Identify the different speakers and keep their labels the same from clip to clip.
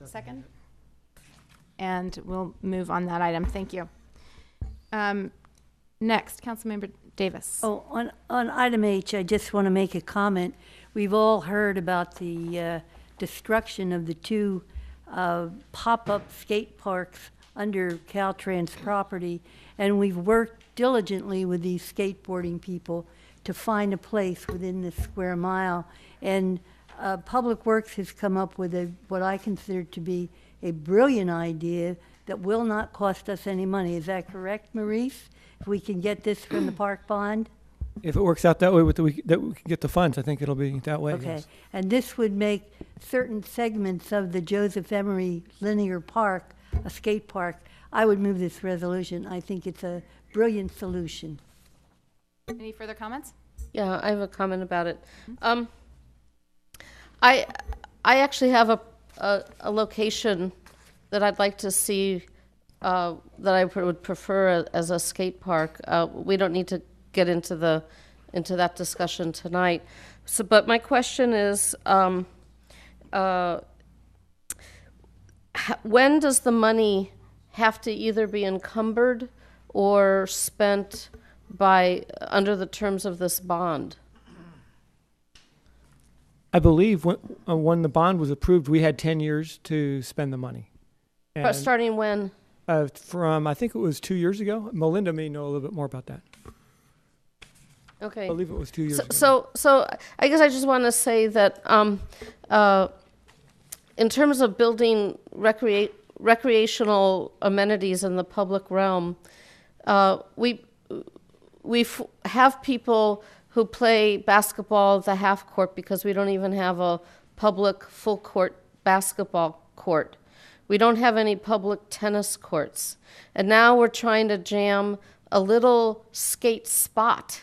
Speaker 1: Second? And we'll move on that item. Thank you. Next, Councilmember Davis.
Speaker 2: Oh, on item H, I just want to make a comment. We've all heard about the destruction of the two pop-up skate parks under Caltrans property, and we've worked diligently with these skateboarding people to find a place within this square mile. And Public Works has come up with what I consider to be a brilliant idea that will not cost us any money. Is that correct, Maurice? If we can get this from the park bond?
Speaker 3: If it works out that way, that we can get the funds, I think it'll be that way.
Speaker 2: Okay,
Speaker 3: Yes.
Speaker 2: and this would make certain segments of the Joseph Emery Linear Park a skate park. I would move this resolution. I think it's a brilliant solution.
Speaker 1: Any further comments?
Speaker 4: Yeah, I have a comment about it. I actually have a location that I'd like to see that I would prefer as a skate park. We don't need to get into that discussion tonight. So, but my question is, when does the money have to either be encumbered or spent by under the terms of this bond?
Speaker 3: I believe when the bond was approved, we had 10 years to spend the money.
Speaker 4: But starting when?
Speaker 3: From, I think it was 2 years ago. Melinda may know a little bit more about that.
Speaker 4: Okay.
Speaker 3: I believe it was 2 years ago.
Speaker 4: So I guess I just want to say that in terms of building recreational amenities in the public realm, we have people who play basketball at the half court because we don't even have a public full court basketball court. We don't have any public tennis courts. And now we're trying to jam a little skate spot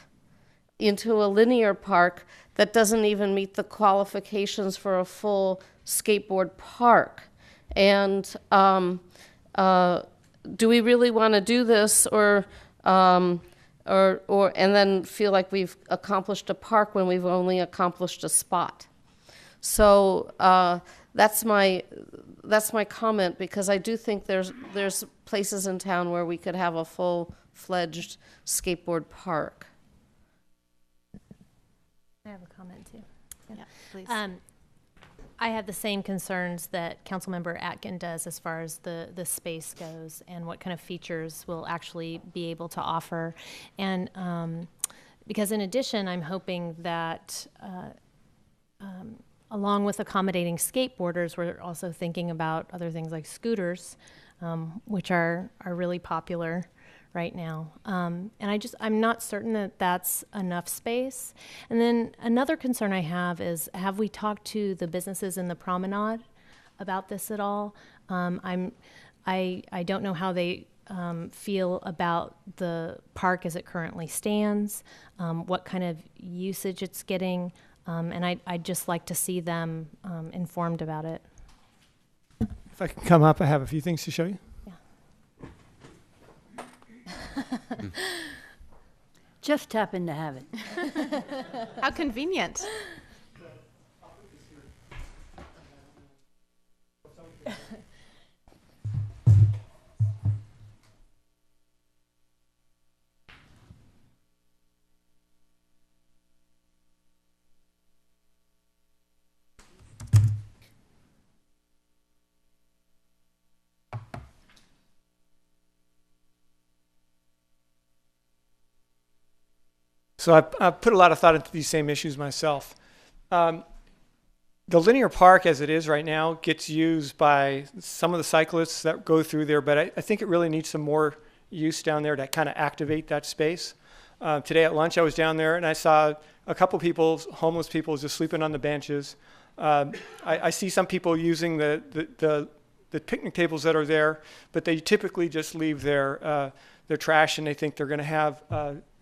Speaker 4: into a linear park that doesn't even meet the qualifications for a full skateboard park. And do we really want to do this, or and then feel like we've accomplished a park when we've only accomplished a spot? So that's my comment, because I do think there's places in town where we could have a full-fledged skateboard park.
Speaker 5: I have a comment too.
Speaker 1: Yeah, please.
Speaker 5: I have the same concerns that Councilmember Atkin does as far as the space goes and what kind of features we'll actually be able to offer. And because in addition, I'm hoping that along with accommodating skateboarders, we're also thinking about other things like scooters, which are really popular right now. And I'm not certain that that's enough space. And then another concern I have is, have we talked to the businesses in the promenade about this at all? I don't know how they feel about the park as it currently stands, what kind of usage it's getting, and I'd just like to see them informed about it.
Speaker 3: If I can come up, I have a few things to show you.
Speaker 2: Just happen to have it.
Speaker 1: How convenient.
Speaker 3: So I've put a lot of thought into these same issues myself. The linear park as it is right now gets used by some of the cyclists that go through there, but I think it really needs some more use down there to kind of activate that space. Today at lunch I was down there and I saw a couple people, homeless people, just sleeping on the benches. I see some people using the picnic tables that are there, but they typically just leave their trash and they think they're going to have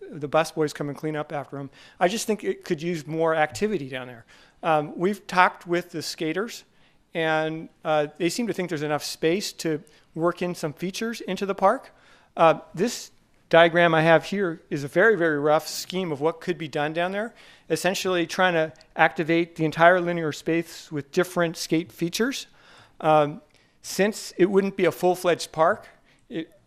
Speaker 3: the bus boys come and clean up after them. I just think it could use more activity down there. We've talked with the skaters, and they seem to think there's enough space to work in some features into the park. This diagram I have here is a very, very rough scheme of what could be done down there, essentially trying to activate the entire linear space with different skate features. Since it wouldn't be a full-fledged park,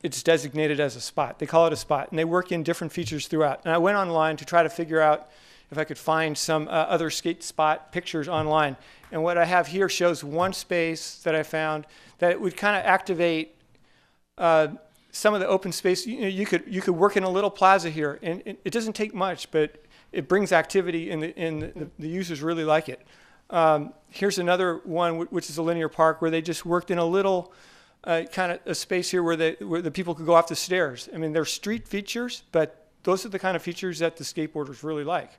Speaker 3: it's designated as a spot. They call it a spot, and they work in different features throughout. And I went online to try to figure out if I could find some other skate spot pictures online. And what I have here shows one space that I found that would kind of activate some of the open space. You could work in a little plaza here, and it doesn't take much, but it brings activity, and the users really like it. Here's another one, which is a linear park, where they just worked in a little kind of a space here where the people could go off the stairs. I mean, they're street features, but those are the kind of features that the skateboarders really like.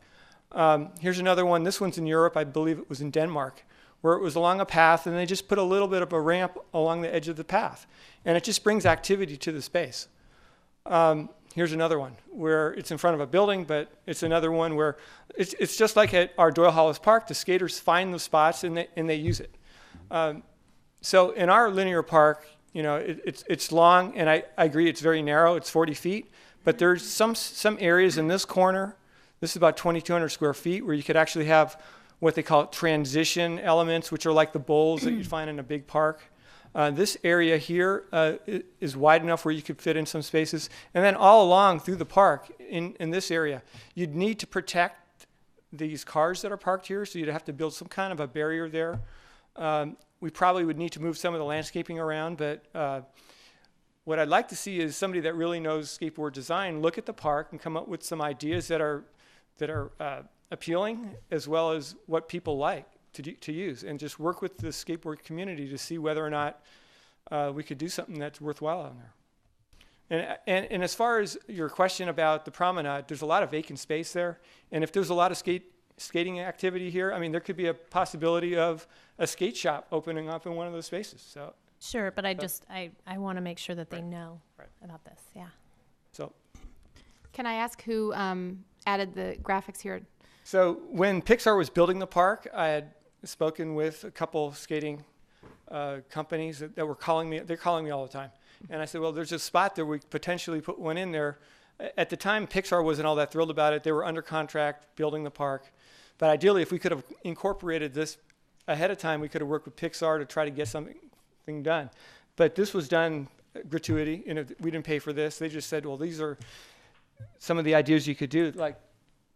Speaker 3: Here's another one. This one's in Europe. I believe it was in Denmark, where it was along a path, and they just put a little bit of a ramp along the edge of the path. And it just brings activity to the space. Here's another one where it's in front of a building, but it's another one where it's just like at our Doyle Hollis Park. The skaters find the spots and they use it. So in our linear park, it's long, and I agree it's very narrow. It's 40 feet, but there's some areas in this corner. This is about 2,200 square feet, where you could actually have what they call transition elements, which are like the bowls that you'd find in a big park. This area here is wide enough where you could fit in some spaces. And then all along through the park, in this area, you'd need to protect these cars that are parked here, so you'd have to build some kind of a barrier there. We probably would need to move some of the landscaping around, but what I'd like to see is somebody that really knows skateboard design look at the park and come up with some ideas that are appealing, as well as what people like to use, and just work with the skateboard community to see whether or not we could do something that's worthwhile on there. And as far as your question about the promenade, there's a lot of vacant space there, and if there's a lot of skating activity here, I mean, there could be a possibility of a skate shop opening up in one of those spaces. So
Speaker 5: Sure, but I want to make sure that they know about this. Yeah.
Speaker 3: So
Speaker 1: Can I ask who added the graphics here?
Speaker 3: So when Pixar was building the park, I had spoken with a couple skating companies that were calling me. They're calling me all the time. And I said, well, there's a spot there we could potentially put one in there. At the time, Pixar wasn't all that thrilled about it. They were under contract building the park. But ideally, if we could have incorporated this ahead of time, we could have worked with Pixar to try to get something done. But this was done gratuity. We didn't pay for this. They just said, well, these are some of the ideas you could do. Like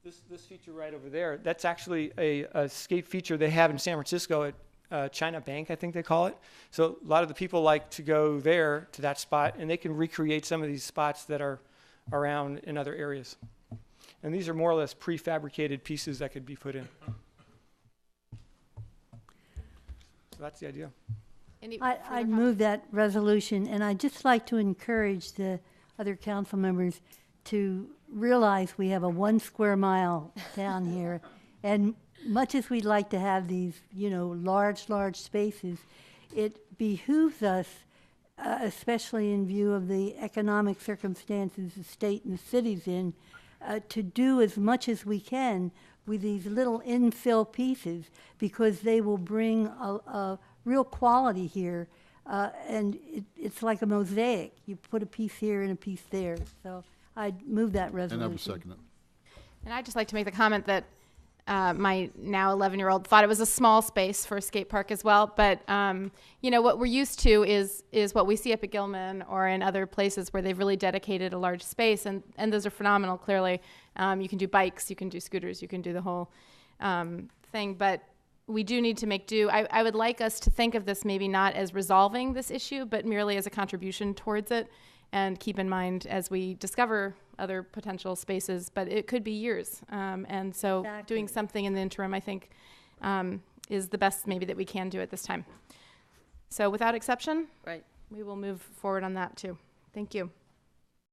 Speaker 3: this feature right over there, that's actually a skate feature they have in San Francisco at China Bank, I think they call it. So a lot of the people like to go there to that spot, and they can recreate some of these spots that are around in other areas. And these are more or less prefabricated pieces that could be put in. So that's the idea.
Speaker 2: I'd move that resolution, and I'd just like to encourage the other council members to realize we have a 1 square mile down here, and much as we'd like to have these, large spaces, it behooves us, especially in view of the economic circumstances the state and the city's in, to do as much as we can with these little infill pieces, because they will bring a real quality here, and it's like a mosaic. You put a piece here and a piece there. So I'd move that resolution.
Speaker 6: And I would second it.
Speaker 1: And I'd just like to make the comment that my now 11-year-old thought it was a small space for a skate park as well. But, what we're used to is what we see up at Gilman or in other places where they've really dedicated a large space. And those are phenomenal, clearly. You can do bikes, you can do scooters, you can do the whole thing. But we do need to make do. I would like us to think of this maybe not as resolving this issue, but merely as a contribution towards it. And keep in mind as we discover other potential spaces, but it could be years. And so doing something in the interim, I think, is the best maybe that we can do at this time. So without exception,
Speaker 4: Right.
Speaker 1: we will move forward on that too. Thank you.